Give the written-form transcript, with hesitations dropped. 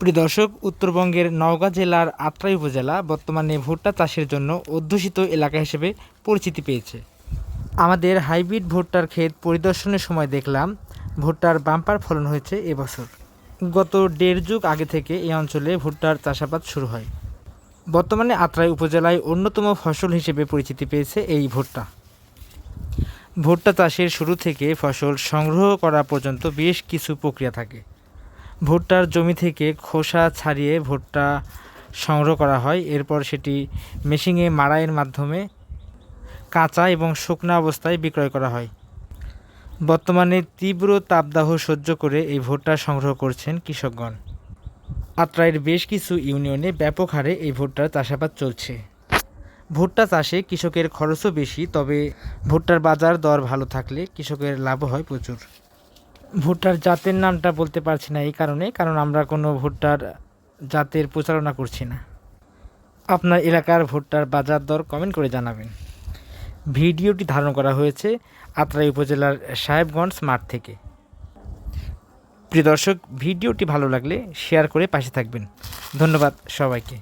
প্রিয় দর্শক, উত্তরবঙ্গের নওগাঁ জেলার আত্রাই উপজেলা বর্তমানে ভুট্টা চাষের জন্য অধ্যুষিত এলাকা হিসেবে পরিচিতি পেয়েছে। আমাদের হাইব্রিড ভুট্টার ক্ষেত পরিদর্শনের সময় দেখলাম ভুট্টার বাম্পার ফলন হয়েছে এবছর। গত দেড় যুগ আগে থেকে এই অঞ্চলে ভুট্টার চাষাবাদ শুরু হয়। বর্তমানে আত্রাই উপজেলায় অন্যতম ফসল হিসেবে পরিচিতি পেয়েছে এই ভুট্টা। ভুট্টা চাষের শুরু থেকে ফসল সংগ্রহ করা পর্যন্ত বেশ কিছু প্রক্রিয়া থাকে। ভুট্টার জমি থেকে খোসা ছাড়িয়ে ভুট্টা সংগ্রহ করা হয়, এরপর সেটি মেশিনে মাড়াইয়ের মাধ্যমে কাঁচা এবং শুকনো অবস্থায় বিক্রয় করা হয়। বর্তমানে তীব্র তাপদাহ সহ্য করে এই ভুট্টা সংগ্রহ করছেন কৃষকগণ। আত্রাইয়ের বেশ কিছু ইউনিয়নে ব্যাপক হারে এই ভুট্টার চাষাবাদ চলছে। ভুট্টা চাষে কৃষকের খরচও বেশি, তবে ভুট্টার বাজার দর ভালো থাকলে কৃষকের লাভও হয় প্রচুর। ভুট্টার জাতের নামটা বলতে পারছি না এই কারণ আমরা কোনো ভুট্টার জাতের প্রচারণা করছি না। আপনার এলাকার ভুট্টার বাজার দর কমেন্ট করে জানাবেন। ভিডিওটি ধারণ করা হয়েছে আত্রাই উপজেলার সাহেবগঞ্জ মাঠ থেকে। প্রিয় দর্শক, ভিডিওটি ভালো লাগলে শেয়ার করে পাশে থাকবেন। ধন্যবাদ সবাইকে।